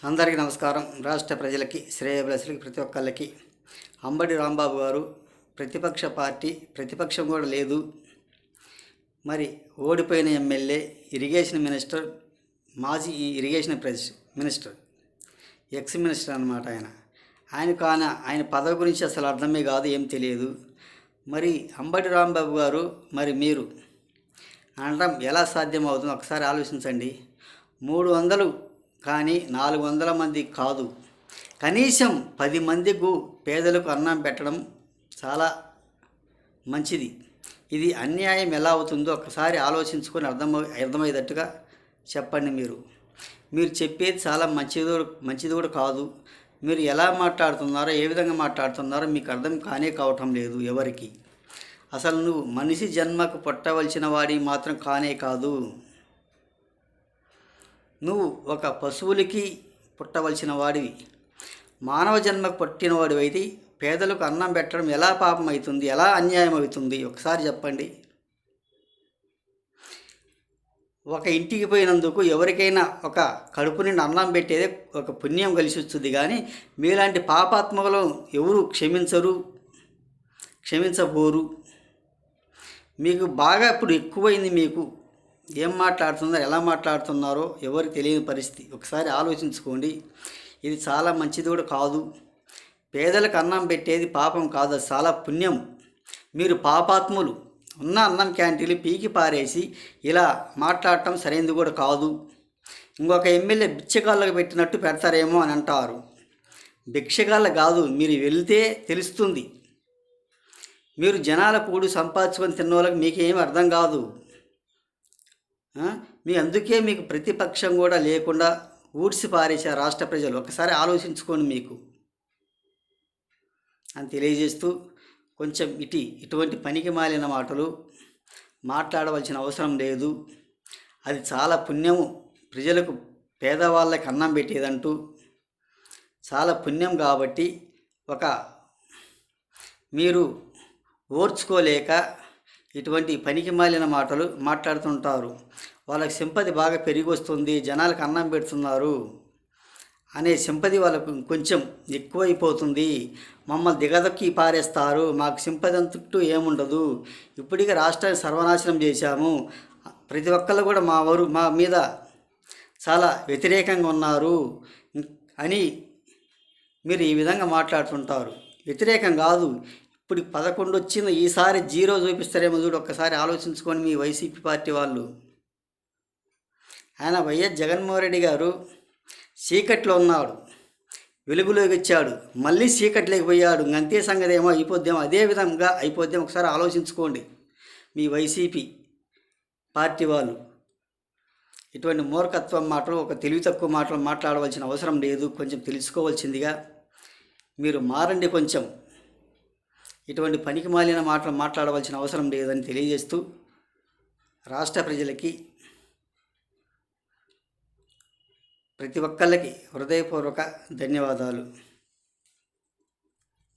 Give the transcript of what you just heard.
అందరికీ నమస్కారం. రాష్ట్ర ప్రజలకి, శ్రేయోభిలాషులకి, ప్రతి ఒక్కళ్ళకి అంబటి రాంబాబు గారు ప్రతిపక్ష పార్టీ, ప్రతిపక్షం కూడా లేదు. మరి ఓడిపోయిన ఎమ్మెల్యే, ఇరిగేషన్ మినిస్టర్, మాజీ ఇరిగేషన్ మినిస్టర్, ఎక్స్ మినిస్టర్ అన్నమాట. ఆయన పదవి గురించి అసలు అర్థమే కాదు, ఏం తెలియదు. మరి అంబటి రాంబాబు గారు, మరి మీరు అనడం ఎలా సాధ్యమవుతుందో ఒకసారి ఆలోచించండి. 300 కానీ 400 మంది కాదు, కనీసం 10 మందికి పేదలకు అన్నం పెట్టడం చాలా మంచిది. ఇది అన్యాయం ఎలా అవుతుందో ఒకసారి ఆలోచించుకొని అర్థమయ్యేటట్టుగా చెప్పండి. మీరు చెప్పేది చాలా మంచిది కూడా కాదు. మీరు ఎలా మాట్లాడుతున్నారో, ఏ విధంగా మాట్లాడుతున్నారో మీకు అర్థం కావటం లేదు ఎవరికి. అసలు నువ్వు మనిషి జన్మకు పుట్టవలసిన వాడి మాత్రం కానే కాదు. నువ్వు ఒక పశువులకి పుట్టవలసిన వాడివి. మానవ జన్మకు పుట్టినవాడివి అయితే పేదలకు అన్నం పెట్టడం ఎలా పాపం అవుతుంది, ఎలా అన్యాయం అవుతుంది ఒకసారి చెప్పండి. ఒక ఇంటికి పోయినందుకు ఎవరికైనా ఒక కడుపు నిండి అన్నం పెట్టేదే ఒక పుణ్యం కలిసి వస్తుంది. కానీ మీలాంటి పాపాత్మకులు ఎవరు క్షమించబోరు. మీకు బాగా ఇప్పుడు ఎక్కువైంది. మీకు ఏం మాట్లాడుతున్నారో, ఎలా మాట్లాడుతున్నారో ఎవరికి తెలియని పరిస్థితి. ఒకసారి ఆలోచించుకోండి. ఇది చాలా మంచిది కూడా కాదు. పేదలకు అన్నం పెట్టేది పాపం కాదు, అది చాలా పుణ్యం. మీరు పాపాత్ములు. ఉన్న అన్నం క్యాంటీన్లు పీకి పారేసి ఇలా మాట్లాడటం సరైనది కూడా కాదు. ఇంకొక ఎమ్మెల్యే బిచ్చగాళ్ళకు పెట్టినట్టు పెడతారేమో అని అంటారు. భిక్షగాళ్ళ కాదు, మీరు వెళ్తే తెలుస్తుంది. మీరు జనాల పూడు సంపాదించుకొని తిన్న వాళ్ళకి మీకేం అర్థం కాదు. అందుకే మీకు ప్రతిపక్షం కూడా లేకుండా ఊడ్చి పారేశారు రాష్ట్ర ప్రజలు. ఒకసారి ఆలోచించుకోండి మీకు అని తెలియజేస్తూ, కొంచెం ఇటువంటి పనికి మాలిన మాటలు మాట్లాడవలసిన అవసరం లేదు. అది చాలా పుణ్యము. ప్రజలకు, పేదవాళ్ళకి అన్నం పెట్టేదంటూ చాలా పుణ్యం. కాబట్టి మీరు ఓర్చుకోలేక ఇటువంటి పనికి మాలిన మాటలు మాట్లాడుతుంటారు. వాళ్ళకి సింపతి బాగా పెరిగి వస్తుంది, జనాలకు అన్నం పెడుతున్నారు అనే సింపతి వాళ్ళకు కొంచెం ఎక్కువైపోతుంది. మమ్మల్ని దిగదక్కి పారేస్తారు, మాకు సింపతి అంతట్టు ఏముండదు. ఇప్పటికీ రాష్ట్రాన్ని సర్వనాశనం చేశాము, ప్రతి ఒక్కళ్ళు కూడా మా మీద చాలా వ్యతిరేకంగా ఉన్నారు అని మీరు ఈ విధంగా మాట్లాడుతుంటారు. వ్యతిరేకం కాదు, ఇప్పుడు 11 వచ్చింది, ఈసారి 0 చూపిస్తారేమో చూడు. ఒక్కసారి ఆలోచించుకొని మీ వైసీపీ పార్టీ వాళ్ళు. వైఎస్ జగన్మోహన్ రెడ్డి గారు చీకట్లో ఉన్నాడు, వెలుగులోకి వచ్చాడు, మళ్ళీ చీకట్లోకి పోయాడు. అంతే సంగతి ఏమో అయిపోద్దేమో, అదే విధంగా అయిపోద్దేమో. ఒకసారి ఆలోచించుకోండి మీ వైసీపీ పార్టీ వాళ్ళు. ఇటువంటి మూర్ఖత్వం మాటలు, ఒక తెలివి తక్కువ మాటలు మాట్లాడవలసిన అవసరం లేదు. కొంచెం తెలుసుకోవాల్సిందిగా మీరు మారండి. కొంచెం ఇటువంటి పనికి మాలిన మాటలు మాట్లాడవలసిన అవసరం లేదని తెలియజేస్తూ, రాష్ట్ర ప్రజలకి, ప్రతి ఒక్కళ్ళకి హృదయపూర్వక ధన్యవాదాలు.